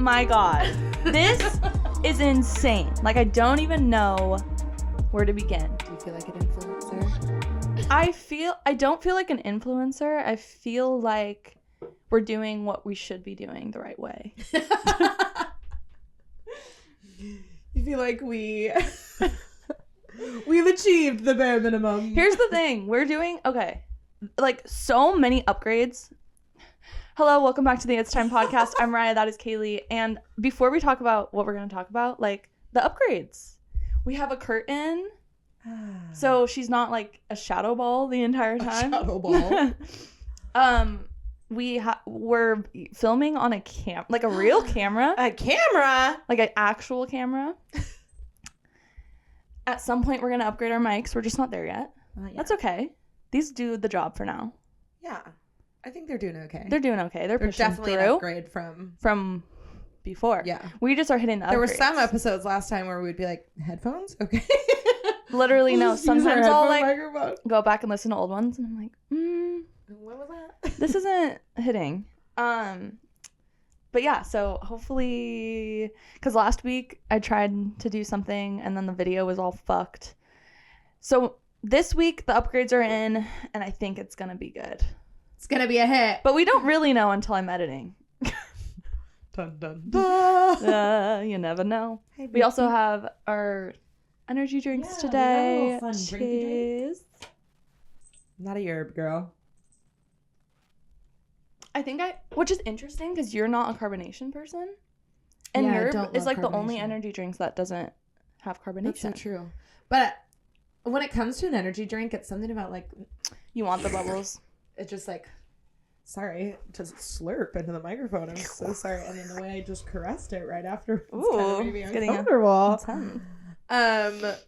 my God. This is insane. Like, I don't even know where to begin. Do you feel like an influencer? I don't feel like an influencer. I feel like we're doing what we should be doing the right way. You feel like we've achieved the bare minimum. Here's the thing. We're doing, okay, like so many upgrades. Hello, welcome back to the It's Time podcast. I'm Raya, that is Kaylee. And before we talk about what we're going to talk about, like the upgrades. We have a curtain. So she's not like a shadow ball the entire time. A shadow ball. We're filming on a like a real camera. A camera? Like an actual camera. At some point, we're going to upgrade our mics. We're just not there yet. Yeah. That's okay. These do the job for now. Yeah. I think they're doing okay. They're doing okay. They're pushing definitely through an upgrade from before. Yeah. We just are hitting the upgrades. There were some episodes last time where we'd be like, headphones? Okay. Literally, no. Sometimes I'll like microphone. go back and listen to old ones and I'm like, What was that? this isn't hitting. But yeah, so hopefully, because last week I tried to do something and then the video was all fucked. So this week the upgrades are in and I think it's going to be good. It's going to be a hit. But we don't really know until I'm editing. Dun, dun, dun. You never know. Hey, We also have our energy drinks today. fun Cheers. Not a yerb, girl. I think which is interesting because you're not a carbonation person. And Yeah, I yerb don't is love like the only carbonation. energy drinks that doesn't have carbonation. That's so true. But when it comes to an energy drink, it's something about like, You want the bubbles. it just like, sorry, just slurp into the microphone. I'm so sorry. And then the way I just caressed it right after. Ooh, made me it's getting uncomfortable. intense.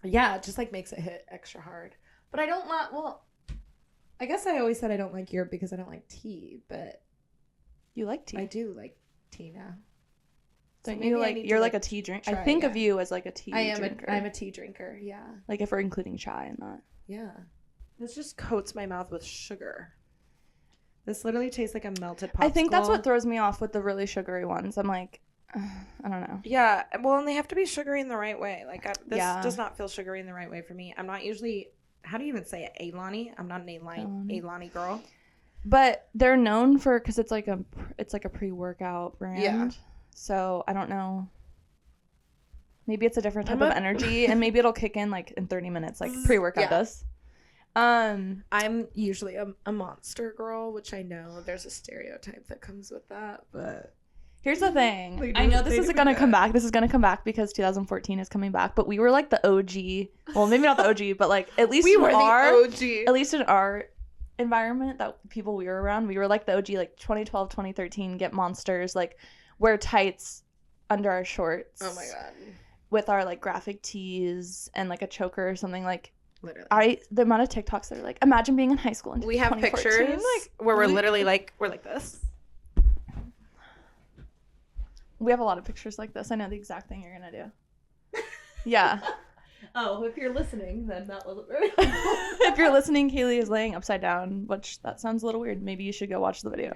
Yeah, it just like makes it hit extra hard. But I don't want, well, I guess I always said I don't like yerb because I don't like tea, but You like tea. I do like tea now. So Don't maybe you I like need you're to, like a tea drink. I try, think yeah. of you as like a tea drinker. I'm a tea drinker, yeah. Like if we're including chai in that. Yeah. This just coats my mouth with sugar. This literally tastes like a melted popsicle. I think that's what throws me off with the really sugary ones. I'm like, I don't know. Yeah, well, and they have to be sugary in the right way. Like, this Yeah. does not feel sugary in the right way for me. I'm not usually, how do you even say it? A-Lani? I'm not an A-Lani girl. But they're known for because it's like a pre-workout brand. Yeah. So I don't know. Maybe it's a different type of energy, and maybe it'll kick in like in 30 minutes, like pre-workout does. I'm usually a monster girl, which I know there's a stereotype that comes with that, but here's the thing. They I know this they is do gonna that. come back. This is gonna come back because 2014 is coming back. But we were like the OG. Well, maybe not the OG, but like at least we in were our, the OG. at least in our environment, that people we were around, we were like the OG. Like 2012, 2013, get monsters, like wear tights under our shorts. Oh my god. With our like graphic tees and like a choker or something. Like Literally. the amount of TikToks that are like, imagine being in high school in We have 2014. pictures Like where we're literally like, we're like this. we have a lot of pictures like this. I know the exact thing you're gonna do. Yeah. Oh, if you're listening, then that wasn't very If you're listening, Kaylee is laying upside down, which that sounds a little weird. Maybe you should go watch the video.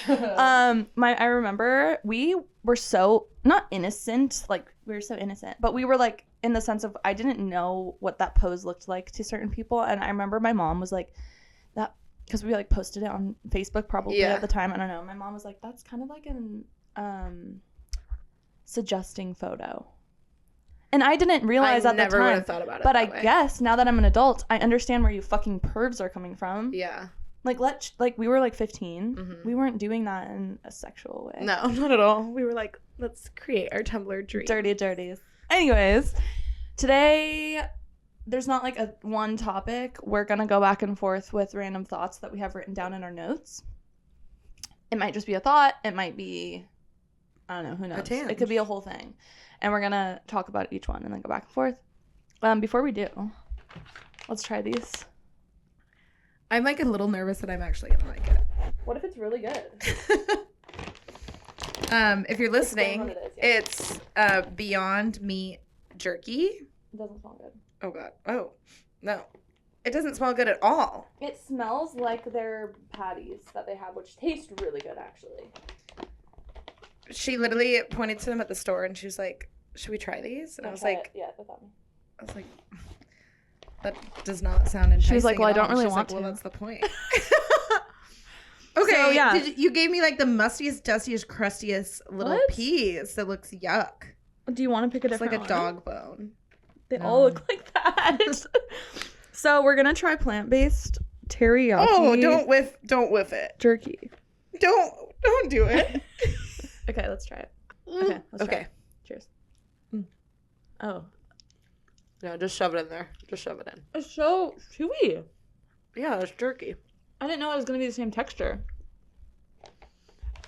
I remember we were so not innocent, like we were so innocent, but we were like in the sense of I didn't know what that pose looked like to certain people, and I remember my mom was like that because we like posted it on Facebook probably at the time. I don't know. My mom was like, that's kind of like an suggesting photo. And I didn't realize at the time. I never would have thought about it. But I guess now that I'm an adult, I understand where you fucking pervs are coming from. Yeah. Like we were like 15. Mm-hmm. We weren't doing that in a sexual way. No, not at all. We were like, let's create our Tumblr dream. Dirties. Anyways, today there's not like a one topic. We're gonna go back and forth with random thoughts that we have written down in our notes. It might just be a thought. It might be, I don't know, who knows? It could be a whole thing. And we're going to talk about each one and then go back and forth. Before we do, let's try these. I'm like a little nervous that I'm actually going to like it. What if it's really good? If you're listening, It is, yeah. it's Beyond Meat jerky. It doesn't smell good. Oh, God. Oh, no. It doesn't smell good at all. It smells like their patties that they have, which taste really good, actually. she literally pointed to them at the store and she was like, should we try these? And I was like, yeah, that's me. I was like, that does not sound enticing. She was like, well, I don't really She's want like, to. well, that's the point. Okay, So, yeah. you gave me like the mustiest, dustiest, crustiest little What? piece that looks yuck. Do you want to pick a It's like different a one? dog bone. They No. all look like that. So we're gonna try plant-based teriyaki. Oh, don't whiff it. jerky. Don't do it. Okay, let's try it. Okay, let's try Okay. it. Cheers. Oh, No, just shove it in there. Just shove it in. it's so chewy. Yeah, it's jerky. I didn't know it was gonna be the same texture.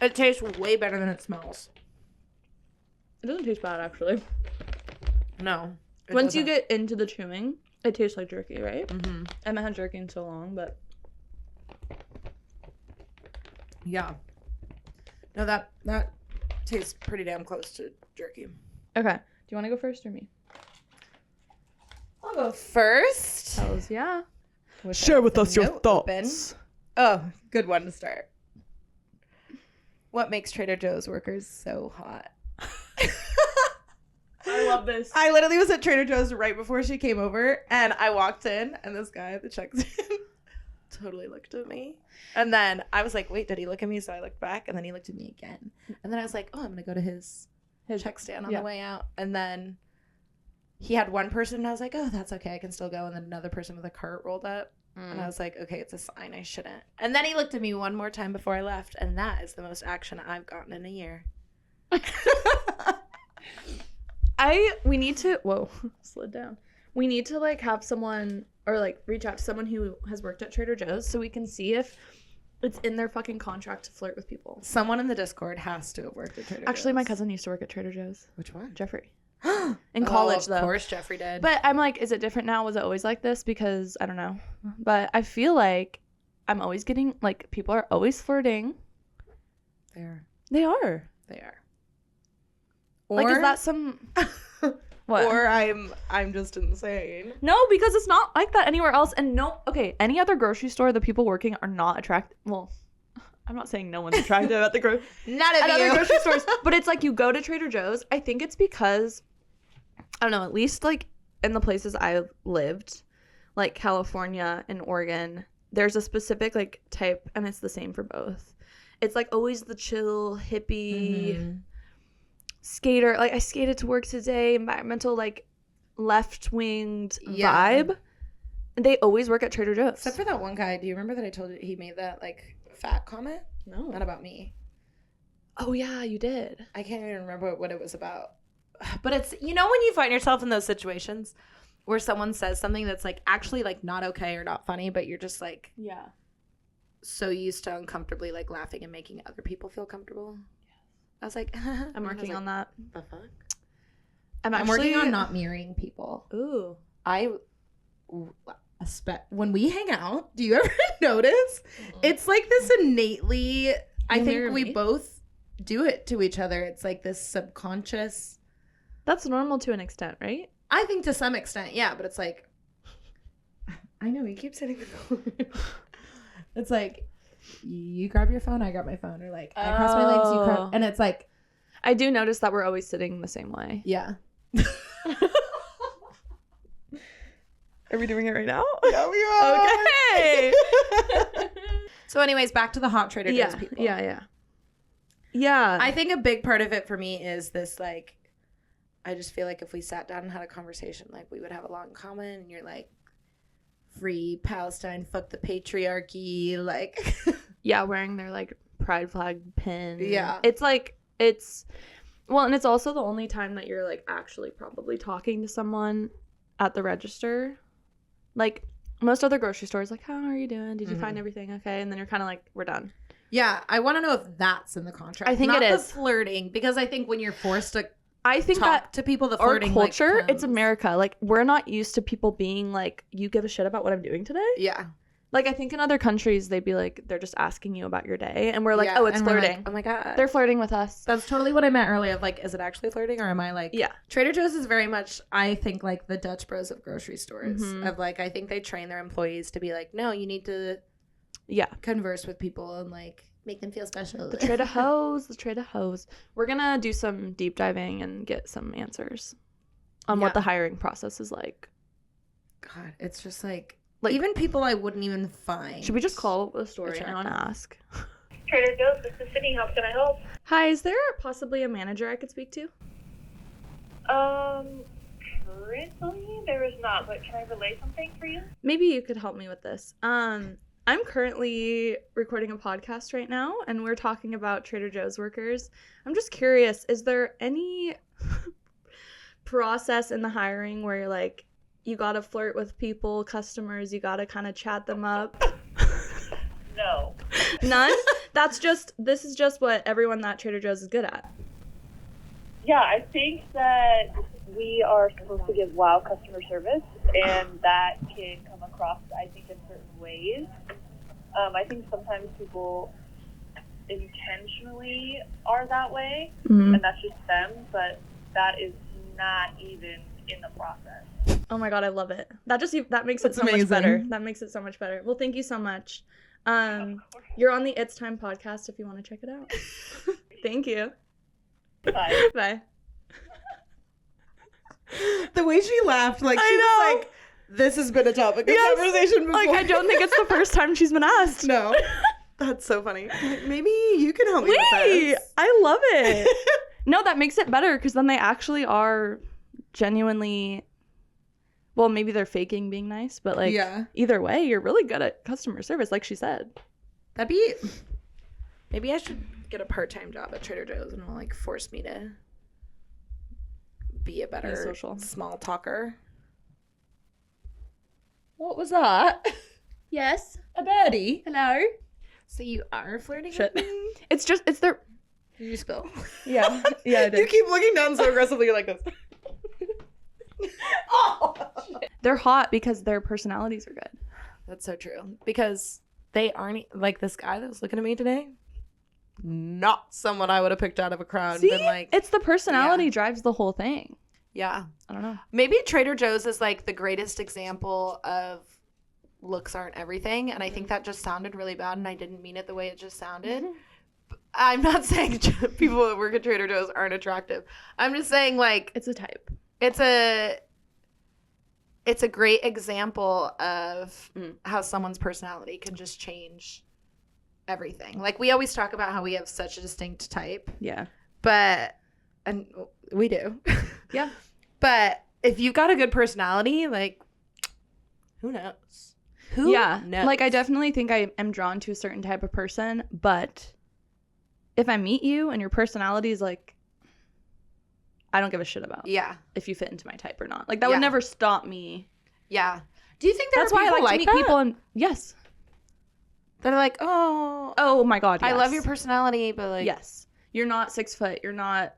It tastes way better than it smells. It doesn't taste bad actually. No. Once you get into the chewing, it tastes like jerky, right? Mm-hmm. I haven't had jerky in so long, but Yeah. No, that tastes pretty damn close to jerky. okay. Do you want to go first or me? I'll go first. Hells yeah. Share with us your thoughts. Oh, good one to start. What makes Trader Joe's workers so hot? I love this. I literally was at Trader Joe's right before she came over, and I walked in, and this guy at the checks totally looked at me. And then I was like, wait, did he look at me? So I looked back, and then he looked at me again. And then I was like, oh, I'm going to go to his check stand on the way out. And then he had one person, and I was like, oh, that's okay. I can still go. And then another person with a cart rolled up. And I was like, okay, it's a sign. I shouldn't. And then he looked at me one more time before I left. And that is the most action I've gotten in a year. We need to slid down. We need to like have someone or like reach out to someone who has worked at Trader Joe's so we can see if it's in their fucking contract to flirt with people. Someone in the Discord has to have worked at Trader Joe's. Actually, my cousin used to work at Trader Joe's. Which one? Jeffrey. In college, though. Of course, Jeffrey did. But I'm like, is it different now? Was it always like this? Because I don't know. But I feel like I'm always getting like people are always flirting. They are. Or, Like, is that some? What? Or I'm just insane. No, because it's not like that anywhere else. And no, okay, any other grocery store, the people working are not attractive. Well, I'm not saying no one's attractive at the Not at of other you. grocery stores, but it's like you go to Trader Joe's. I think it's because I don't know. At least like in the places I've lived, like California and Oregon, there's a specific like type, and it's the same for both. It's like always the chill hippie. Skater, like I skated to work today, environmental, like left-winged vibe. They always work at Trader Joe's. Except for that one guy. Do you remember that I told you he made that like fat comment? No. Not about me. Oh yeah, you did. I can't even remember what it was about. But it's, you know, when you find yourself in those situations where someone says something that's like actually like not okay or not funny, but you're just like so used to uncomfortably like laughing and making other people feel comfortable. I was like, I'm working on that. The fuck? I'm working on not mirroring people. Ooh. When we hang out, do you ever notice? It's like this innately, I think we both do it to each other. It's like this subconscious. That's normal to an extent, right? I think to some extent, yeah, but it's like, I know, you keep sitting it's like, you grab your phone, I grab my phone, or like I cross my legs, you cross, and it's like I do notice that we're always sitting the same way. Yeah. Are we doing it right now? Yeah, we are. Okay. So anyways, back to the hot Trader Joe's people. Yeah. I think a big part of it for me is this, like, I just feel like if we sat down and had a conversation, like, we would have a lot in common, and you're like, free Palestine, fuck the patriarchy, like. Yeah, wearing their, like, pride flag pin. Yeah. It's like, well, and it's also the only time that you're, like, actually probably talking to someone at the register. Like, most other grocery stores, like, how are you doing? Did you find everything okay? And then you're kind of like, we're done. Yeah, I want to know if that's in the contract. I think Not it is. the flirting, because I think when you're forced to I think talk that to people, the our flirting, culture, like, it's America. Like, we're not used to people being like, you give a shit about what I'm doing today? Yeah. Like, I think in other countries, they'd be like, they're just asking you about your day. And we're like, Yeah, oh, it's and we're flirting. like, oh my God. They're flirting with us. That's totally what I meant earlier of like, is it actually flirting, or am I like... Yeah. Trader Joe's is very much, I think, like the Dutch Bros of grocery stores. Of like, I think they train their employees to be like, no, you need to converse with people and like Make them feel special. The Trader Hose, the Trader Hose. We're gonna do some deep diving and get some answers on what the hiring process is like. God, it's just like even people I wouldn't even find. Should we just call the story and I want to ask? Trader Joe's, this is Sydney. How can I help? Hi, is there possibly a manager I could speak to? Currently there is not, but can I relay something for you? Maybe you could help me with this. I'm currently recording a podcast right now, and we're talking about Trader Joe's workers. I'm just curious, is there any process in the hiring where like you gotta flirt with people, customers, you gotta kind of chat them up? No. None? This is just what everyone at Trader Joe's is good at. Yeah, I think that we are supposed to give wow customer service, and that can come across, I think, in certain ways. I think sometimes people intentionally are that way, and that's just them, but that is not even in the process. Oh my god, I love it. That makes it so much better. That makes it so much better. Well, thank you so much. You're on the It's Time podcast if you want to check it out. Thank you. Bye. Bye. The way she laughed, like she was like, this has been a topic of conversation before. Like, I don't think it's the first time she's been asked. No. That's so funny. Like, maybe you can help me with this. I love it. No, that makes it better because then they actually are genuinely, well, maybe they're faking being nice, but like either way, you're really good at customer service, like she said. Maybe I should get a part-time job at Trader Joe's and it'll like force me to be a better social small talker. What was that? Yes. A birdie. Hello. So you are flirting Shit. with me? It's their... Did you spill? Yeah. Yeah, I did. You keep looking down so aggressively like this. Oh, shit. They're hot because their personalities are good. That's so true. Because they aren't, like this guy that was looking at me today, not someone I would have picked out of a crowd. See? And been like, it's the personality drives the whole thing. Yeah. I don't know. Maybe Trader Joe's is like the greatest example of looks aren't everything. And I think that just sounded really bad and I didn't mean it the way it just sounded. I'm not saying people that work at Trader Joe's aren't attractive. I'm just saying like It's a type. it's a great example of how someone's personality can just change everything. Like we always talk about how we have such a distinct type. Yeah. And we do. Yeah. But if you've got a good personality, like who knows? Who knows? Like I definitely think I am drawn to a certain type of person, but if I meet you and your personality is like, I don't give a shit about if you fit into my type or not. Like that would never stop me. Yeah. Do you think that's why I like to meet people? And yes, they're like, oh my god, yes. I love your personality, but like, yes, you're not 6 foot. You're not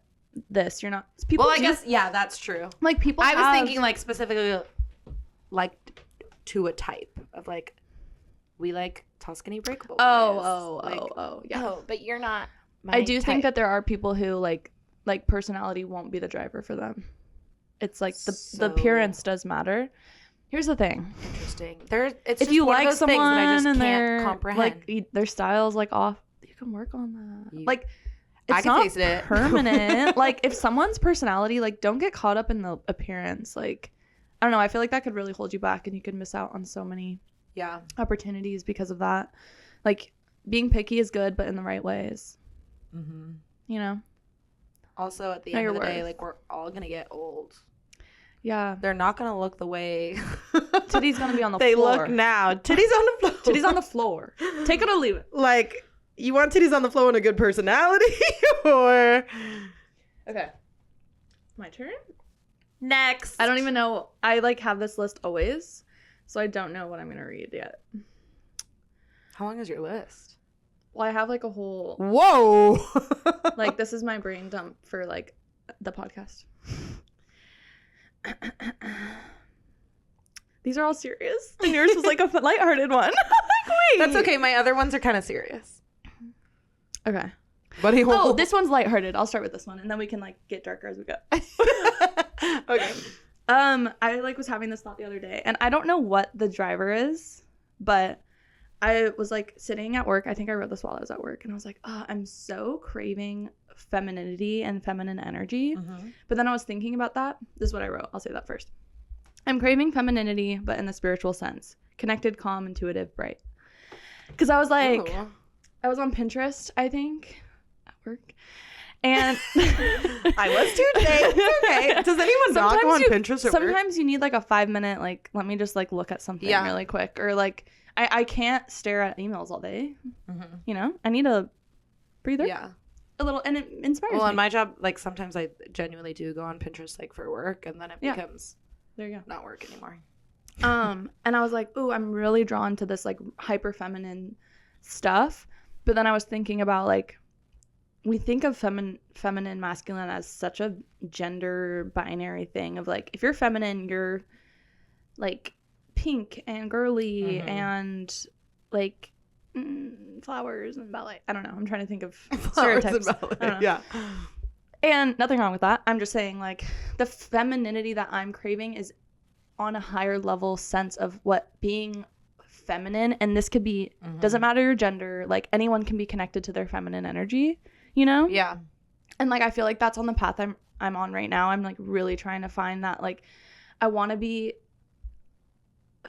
this. You're not. People. Well, I guess that's true. Like people. I was thinking like specifically like to a type of like we like Tuscany breakable. Yeah. Oh, but you're not. I do think that there are people who like personality won't be the driver for them. It's like the appearance does matter. Here's the thing. Interesting. If you like someone I just and can't comprehend. Like their style's like off, you can work on that. Like I it's can not taste it. permanent. Like if someone's personality, like don't get caught up in the appearance. Like I don't know. I feel like that could really hold you back, and you could miss out on so many opportunities because of that. Like being picky is good, but in the right ways. Mm-hmm. You know. Also, at the end of the day, like we're all gonna get old. Yeah. They're not gonna look the way Titty's gonna be on the they floor. They look now. Titty's on the floor. Titty's on the floor. Take it or leave it. Like, you want titties on the floor and a good personality, or okay, my turn. Next. I don't even know. I like have this list always, so I don't know what I'm gonna read yet. How long is your list? Well, I have like a whole. Whoa. Like this is my brain dump for like the podcast. These are all serious, and yours was like a lighthearted one. Like, wait. That's okay. My other ones are kind of serious. Okay. Buddy hole. Oh, this one's lighthearted. I'll start with this one, and then we can like get darker as we go. Okay. I like was having this thought the other day, and I don't know what the driver is, but I was like sitting at work. I think I wrote this while I was at work, and I was like, oh, I'm so craving femininity and feminine energy. But then I was thinking about that. This is what I wrote. I'll say that first. I'm craving femininity, but in the spiritual sense. Connected, calm, intuitive, bright. Because I was like, I was on Pinterest, I think, at work. And I was too today. Okay. Does anyone not go on Pinterest at work? Sometimes you need like a 5-minute, like, let me just like look at something really quick. Or like, I can't stare at emails all day. You know? I need a breather. Yeah. A little, and it inspires me. Well, on my job, like sometimes I genuinely do go on Pinterest like for work, and then it becomes there you go, not work anymore. And I was like, ooh, I'm really drawn to this like hyper feminine stuff. But then I was thinking about like, we think of feminine, masculine as such a gender binary thing of like, if you're feminine, you're like pink and girly and like flowers and ballet. I don't know. I'm trying to think of stereotypes. Yeah. And nothing wrong with that. I'm just saying like the femininity that I'm craving is on a higher level sense of what being feminine, and this could be doesn't matter your gender, like anyone can be connected to their feminine energy, you know? Yeah. And like I feel like that's on the path I'm on right now. I'm like really trying to find that, like I want to be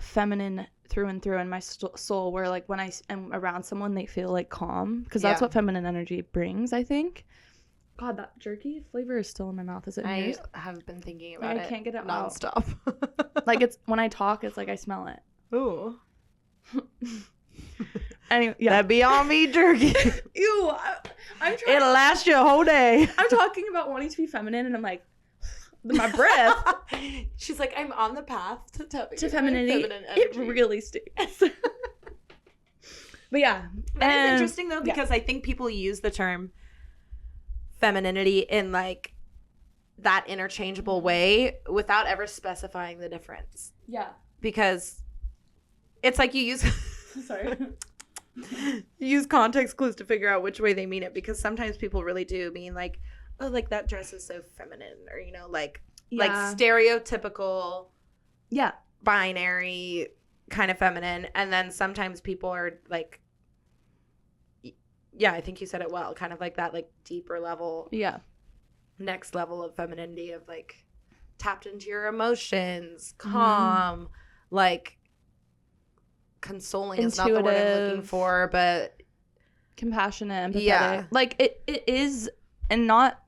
feminine through and through in my soul, where like when I am around someone they feel like calm, because that's what feminine energy brings, I think. God, that jerky flavor is still in my mouth. Is it in yours? I have been thinking about it. I can't get it nonstop. Like it's when I talk, it's like I smell it. Ooh. Anyway, yeah. That Beyond Meat jerky. Ew. I'm trying. It'll last you a whole day. I'm talking about wanting to be feminine, and I'm like, my breath. She's like, I'm on the path to femininity. It really stinks. But yeah. That is interesting though, because I think people use the term femininity in like that interchangeable way without ever specifying the difference. Yeah. Because it's like you use sorry. You use context clues to figure out which way they mean it, because sometimes people really do mean like, oh, like that dress is so feminine, or you know, like stereotypical binary kind of feminine. And then sometimes people are like, I think you said it well, kind of like that like deeper level, next level of femininity of like tapped into your emotions, calm, like consoling is not the word I'm looking for, but compassionate, empathetic. Like it is, and not,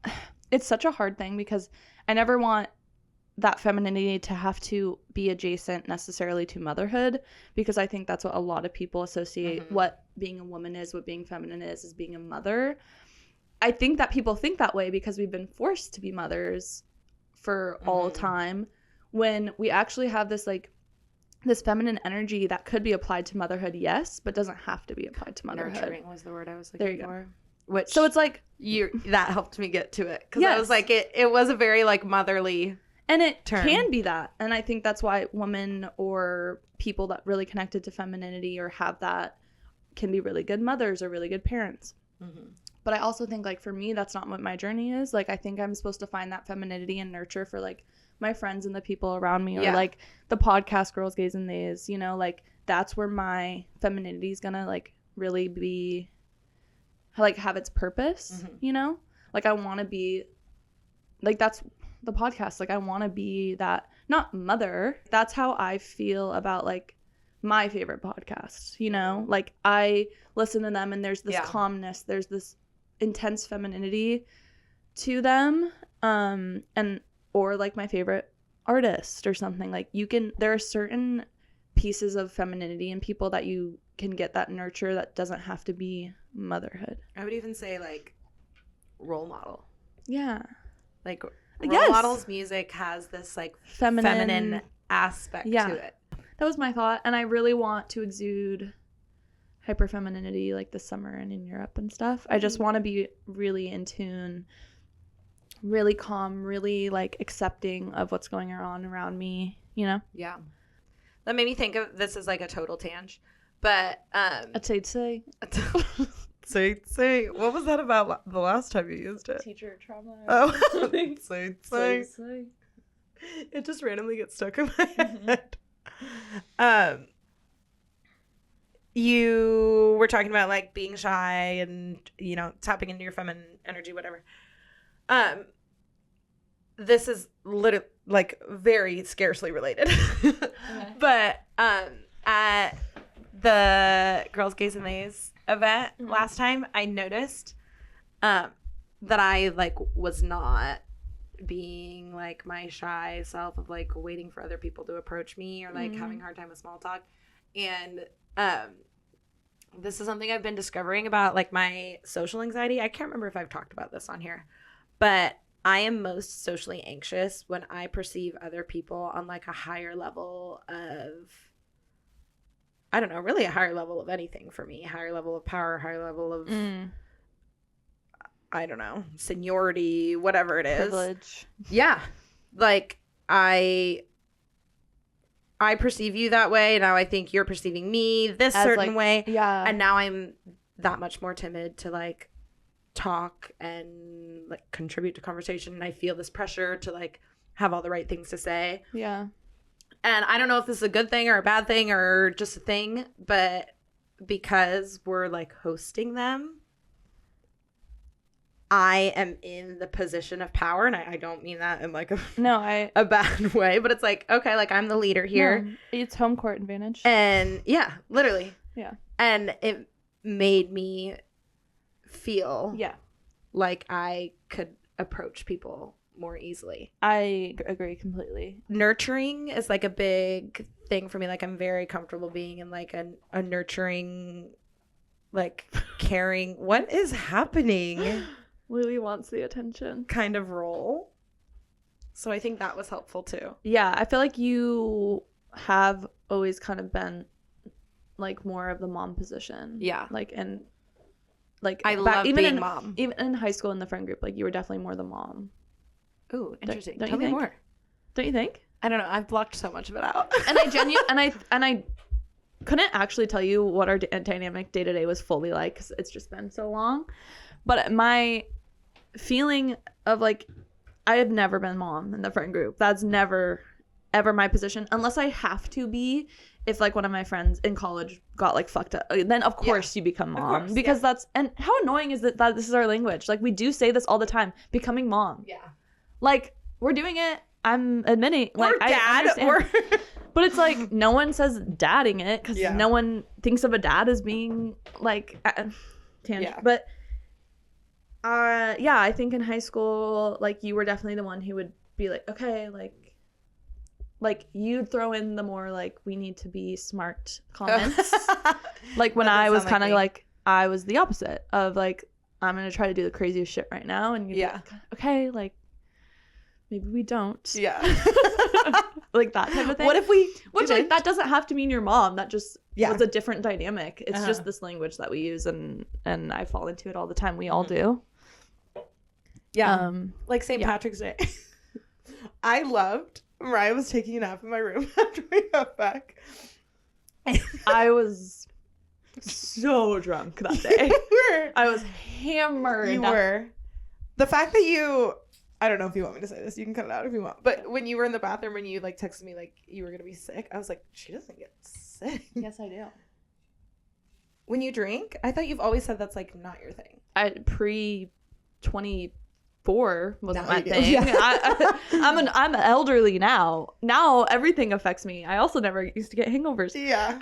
it's such a hard thing because I never want that femininity to have to be adjacent necessarily to motherhood, because I think that's what a lot of people associate what being a woman is, what being feminine is being a mother. I think that people think that way because we've been forced to be mothers for all time, when we actually have this like this feminine energy that could be applied to motherhood, yes, but doesn't have to be applied to motherhood. Nurturing was the word I was looking for. Which, so it's like that helped me get to it, because I was like, it was a very like motherly. And it can be that. And I think that's why women or people that really connected to femininity or have that can be really good mothers or really good parents. But I also think, like, for me, that's not what my journey is. Like, I think I'm supposed to find that femininity and nurture for, like, my friends and the people around me, or, like, the podcast Girls, Gays, and Theys, you know? Like, that's where my femininity is going to, like, really be, like, have its purpose, you know? Like, I want to be, like, that's the podcast. Like, I want to be that, not mother. That's how I feel about, like, my favorite podcasts, you know? Like, I listen to them and there's this calmness, there's this intense femininity to them, and or like my favorite artist or something. Like, there are certain pieces of femininity in people that you can get that nurture that doesn't have to be motherhood. I would even say like role model. Yeah. Like role models music has this like feminine aspect to it. That was my thought, and I really want to exude hyper femininity like this summer and in Europe and stuff. I just want to be really in tune, really calm, really like accepting of what's going on around me, you know? Yeah. That made me think of, this is like a total tangent, but a say. Say. What was that about the last time you used it? Teacher trauma. Oh, say. It just randomly gets stuck in my head. you were talking about like being shy and, you know, tapping into your feminine energy, whatever. This is literally like very scarcely related. Okay. But at the Girls, Gays, and Theys event last time, I noticed that I like was not being like my shy self of like waiting for other people to approach me or like having a hard time with small talk. And this is something I've been discovering about like my social anxiety. I can't remember if I've talked about this on here, but I am most socially anxious when I perceive other people on like a higher level of, I don't know, really a higher level of anything for me, higher level of power, higher level of I don't know, seniority, whatever it is. Privilege. Yeah. Like I perceive you that way. Now I think you're perceiving me this As, certain like, way. Yeah. And now I'm that much more timid to like talk and like contribute to conversation. And I feel this pressure to like have all the right things to say. Yeah. And I don't know if this is a good thing or a bad thing or just a thing, but because we're like hosting them, I am in the position of power, and I don't mean that in like a bad way, but it's like, okay, like I'm the leader here. No, it's home court advantage. And yeah, literally. Yeah. And it made me feel Yeah. like I could approach people more easily. I agree completely. Nurturing is like a big thing for me. Like I'm very comfortable being in like a nurturing, like caring, what is happening? Louie wants the attention. Kind of role. So I think that was helpful too. Yeah, I feel like you have always kind of been like more of the mom position. Yeah. Like and like I love even being in, mom. Even in high school in the friend group, like you were definitely more the mom. Ooh, interesting. Don't Tell you me think? more. Don't you think? I don't know. I've blocked so much of it out. And I couldn't actually tell you what our dynamic day to day was fully like because it's just been so long. But my feeling of like I have never been mom in the friend group. That's never ever my position unless I have to be. If like one of my friends in college got like fucked up, then of course you become mom because that's, and how annoying is it that this is our language? Like we do say this all the time, becoming mom. Yeah. Like we're doing it. I'm admitting, like or dad, I understand. But it's like no one says dadding it because no one thinks of a dad as being like tangent. Yeah. But I think in high school, like you were definitely the one who would be like, okay, like you'd throw in the more like we need to be smart comments. Like when I was kind of like I was the opposite of like I'm gonna try to do the craziest shit right now, and you'd be like, okay, like maybe we don't. Yeah. Like that type of thing. What if we Which didn't? like that doesn't have to mean your mom. That just was a different dynamic. It's just this language that we use, and I fall into it all the time. We all do. Yeah. Like St. Patrick's Day. I loved Mariah was taking a nap in my room after we got back. I was so drunk that day. I was hammered. You were. The fact that you, I don't know if you want me to say this, you can cut it out if you want, but when you were in the bathroom and you like texted me like you were gonna be sick, I was like, she doesn't get sick. Yes, I do. When you drink, I thought you've always said that's like not your thing. I pre-24 wasn't Now my you do. thing. Yeah. I'm elderly now. Now everything affects me. I also never used to get hangovers. Yeah.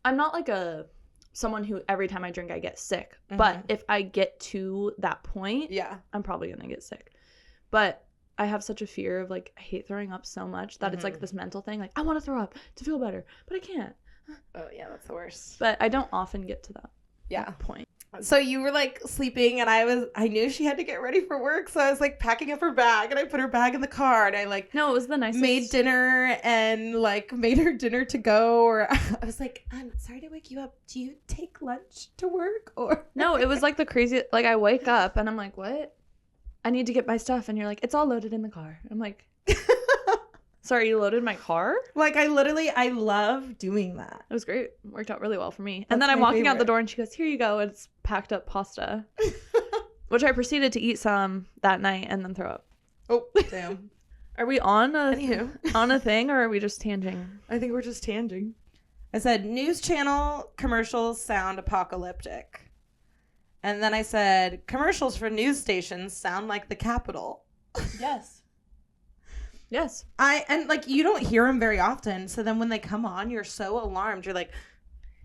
I'm not like someone who every time I drink I get sick. But if I get to that point, I'm probably gonna get sick. But I have such a fear of like I hate throwing up so much that it's like this mental thing. Like I want to throw up to feel better, but I can't. Oh yeah, that's the worst. But I don't often get to that point. So you were like sleeping and I knew she had to get ready for work, so I was like packing up her bag and I put her bag in the car and I like No, it was the nicest. made dinner and like made her dinner to go, or I was like, I'm sorry to wake you up. Do you take lunch to work or No, it was like the craziest. Like I wake up and I'm like, what? I need to get my stuff, and you're like, it's all loaded in the car. I'm like, sorry, you loaded my car? Like I love doing that. It was great. It worked out really well for me. That's and then I'm my walking out the favorite. door and she goes, here you go. And it's packed up pasta, which I proceeded to eat some that night and then throw up. Oh, damn. Are we on Anywho. on a thing, or are we just tanging? I think we're just tanging. I said, news channel commercials sound apocalyptic. And then I said, commercials for news stations sound like the Capitol. Yes. Yes. And like, you don't hear them very often. So then when they come on, you're so alarmed. You're like,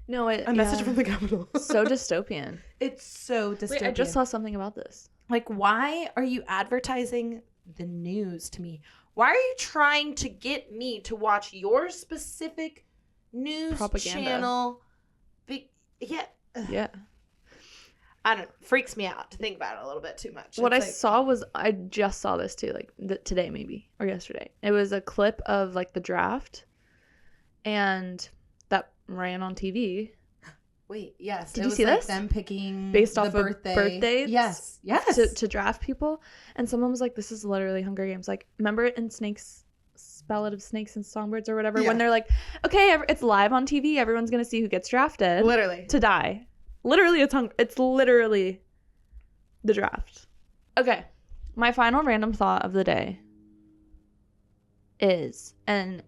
no, a message from the Capitol. So dystopian. It's so dystopian. Wait, I just saw something about this. Like, why are you advertising the news to me? Why are you trying to get me to watch your specific news Propaganda. channel? Yeah. I don't know. Freaks me out to think about it a little bit too much. What I It's like, saw was, I just saw this too, like today maybe, or yesterday. It was a clip of like the draft, and that ran on TV. Wait, yes. Did it you was see like this? them picking Based the off of birthdays? Yes. To draft people. And someone was like, this is literally Hunger Games. Like, remember it in Ballad of Snakes and Songbirds or whatever, when they're like, okay, it's live on TV, everyone's gonna see who gets drafted Literally. to die. Literally, it's literally the draft. Okay, my final random thought of the day is, and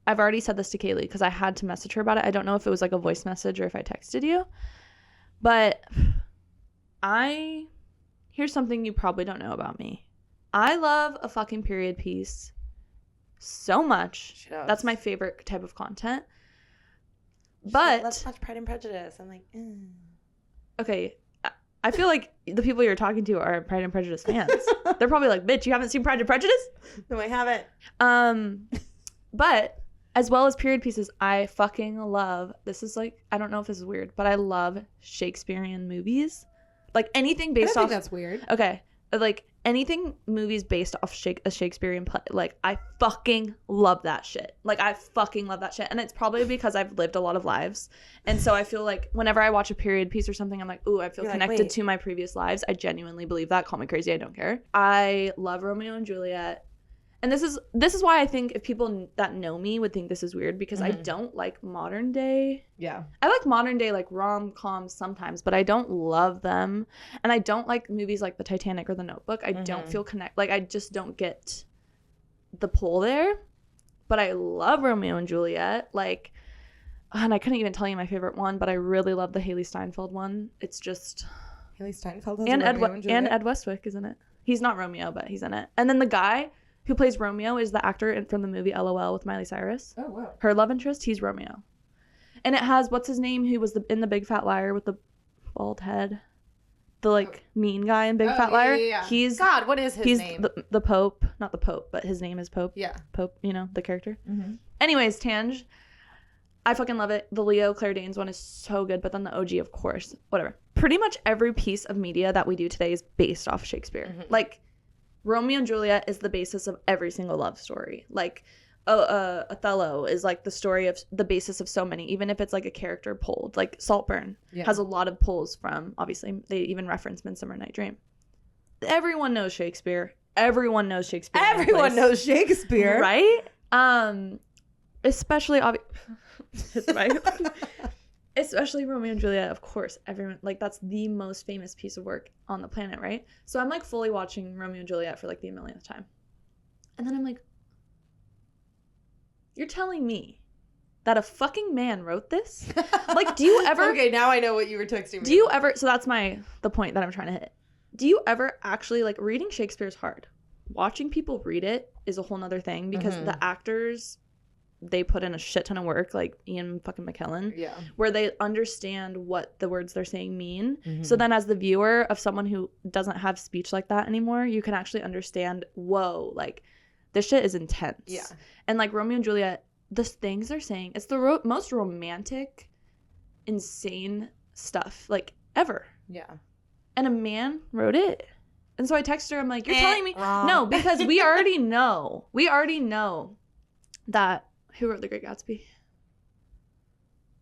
I've already said this to Kaylee because I had to message her about it. I don't know if it was like a voice message or if I texted you, but here's something you probably don't know about me. I love a fucking period piece so much. That's my favorite type of content. But let's watch Pride and Prejudice. I'm like, okay, I feel like the people you're talking to are Pride and Prejudice fans. They're probably like, bitch, you haven't seen Pride and Prejudice? No, I haven't. But as well as period pieces, I fucking love, this is like, I don't know if this is weird, but I love Shakespearean movies. Like anything based off. I think that's weird. Okay, like anything movies based off a Shakespearean play, like I fucking love that shit. Like I fucking love that shit. And it's probably because I've lived a lot of lives. And so I feel like whenever I watch a period piece or something, I'm like, ooh, I feel connected to my previous lives. I genuinely believe that. Call me crazy, I don't care. I love Romeo and Juliet. And this is why I think if people that know me would think this is weird, because I don't like modern day. Yeah. I like modern day like rom-coms sometimes, but I don't love them. And I don't like movies like The Titanic or The Notebook. I don't feel like I just don't get the pull there. But I love Romeo and Juliet. Like, and I couldn't even tell you my favorite one, but I really love the Haley Steinfeld one. It's just Haley Steinfeld has and Romeo and Juliet? and Ed Westwick is in it. He's not Romeo, but he's in it. And then the guy who plays Romeo is the actor from the movie LOL with Miley Cyrus. Oh, wow. Her love interest, he's Romeo. And it has, what's his name, who was in the Big Fat Liar with the bald head? The, like, mean guy in Big Fat Liar? Yeah. He's, God, what is his name? He's the Pope. Not the Pope, but his name is Pope. Yeah. Pope, you know, the character. Mm-hmm. Anyways, Tange, I fucking love it. The Leo Claire Danes one is so good, but then the OG, of course. Whatever. Pretty much every piece of media that we do today is based off Shakespeare. Mm-hmm. Like, Romeo and Juliet is the basis of every single love story. Like, Othello is like the story of the basis of so many, even if it's like a character pulled. Like Saltburn has a lot of pulls from, obviously, they even reference Midsummer Night Dream. Everyone knows Shakespeare. Everyone knows Shakespeare. Everyone knows Shakespeare. Right? Especially, right? Especially Romeo and Juliet, of course. Everyone, like, that's the most famous piece of work on the planet, right? So I'm, like, fully watching Romeo and Juliet for, like, the millionth time. And then I'm like, you're telling me that a fucking man wrote this? Like, do you ever... Okay, now I know what you were texting me. Do you ever... So that's the point that I'm trying to hit. Do you ever actually, like, reading Shakespeare's hard. Watching people read it is a whole nother thing, because the actors... they put in a shit ton of work, like Ian fucking McKellen, where they understand what the words they're saying mean. Mm-hmm. So then as the viewer of someone who doesn't have speech like that anymore, you can actually understand, whoa, like, this shit is intense. Yeah. And like Romeo and Juliet, the things they're saying, it's the most romantic, insane stuff, like, ever. Yeah. And a man wrote it. And so I texted her, I'm like, you're telling me? Wrong. No, because we already know that. Who wrote The Great Gatsby?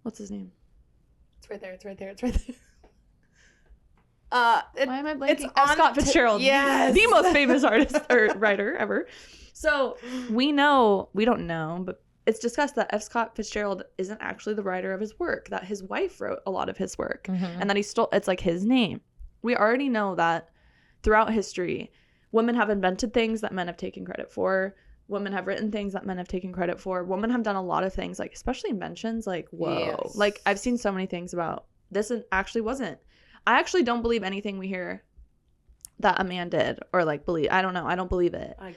What's his name? It's right there. Why am I blanking? F. Scott Fitzgerald. Yes. The most famous artist or writer ever. So we don't know, but it's discussed that F. Scott Fitzgerald isn't actually the writer of his work, that his wife wrote a lot of his work, and that it's like his name. We already know that throughout history, women have invented things that men have taken credit for. women have written things that men have taken credit for. Women have done a lot of things, like especially inventions. Like, whoa. Yes. Like, I've seen so many things about this and actually wasn't. I actually don't believe anything we hear that a man did or like believe. I don't know. I don't believe it. I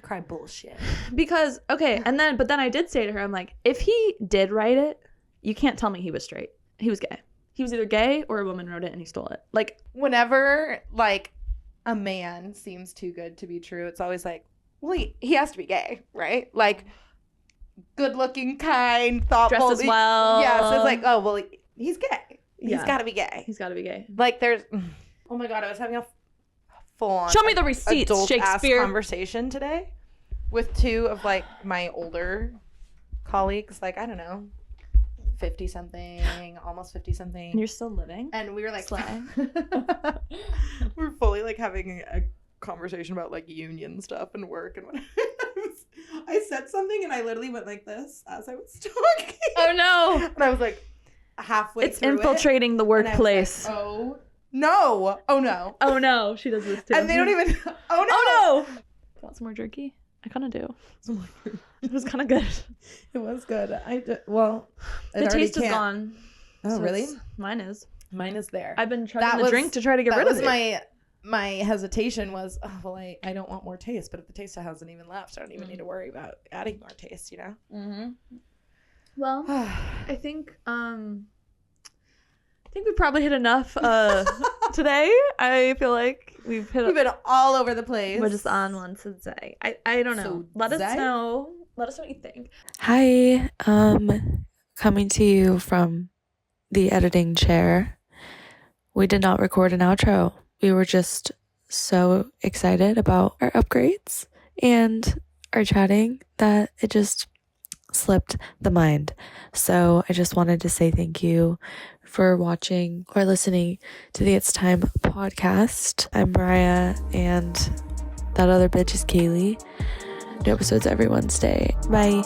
cry bullshit. Because, okay, but then I did say to her, I'm like, if he did write it, you can't tell me he was straight. He was gay. He was either gay or a woman wrote it and he stole it. Like, Whenever like a man seems too good to be true, it's always like, well, he has to be gay, right? Like, good looking, kind, thoughtful. dresses well. Yeah, so it's like, oh, well, he's gay. He's Yeah. got to be gay. He's got to be gay. Like, there's, oh my God, I was having a full-on Show me the receipts, adult-ass Shakespeare. conversation today with two of like my older colleagues, like, I don't know, 50 something, almost 50 something. And you're still living? And we were like, Slay. we're fully like having a conversation about like union stuff and work and whatever. I said something and I literally went like this as I was talking. Oh no. And I was like halfway It's through infiltrating the it, and I was workplace. like, oh no. Oh no. Oh no. She does this too. And they don't even, oh no. Oh no. Want some more jerky? I kind of do. It was kind of good. It was good. Well, The taste is gone. Oh, So really? Mine is. Mine is there. I've been trying the drink to try to get rid of it. My hesitation was, oh, well, I don't want more taste, but if the taste hasn't even left, I don't even need to worry about adding more taste, you know? Mm-hmm. Well, I think we probably hit enough today. I feel like we've been all over the place. We're just on one today. I don't know. So Let us today? know. Let us know what you think. Hi, coming to you from the editing chair. We did not record an outro. We were just so excited about our upgrades and our chatting that it just slipped the mind. So I just wanted to say thank you for watching or listening to the It's Time podcast. I'm Mariah and that other bitch is Kaylee. New episodes every Wednesday. Bye.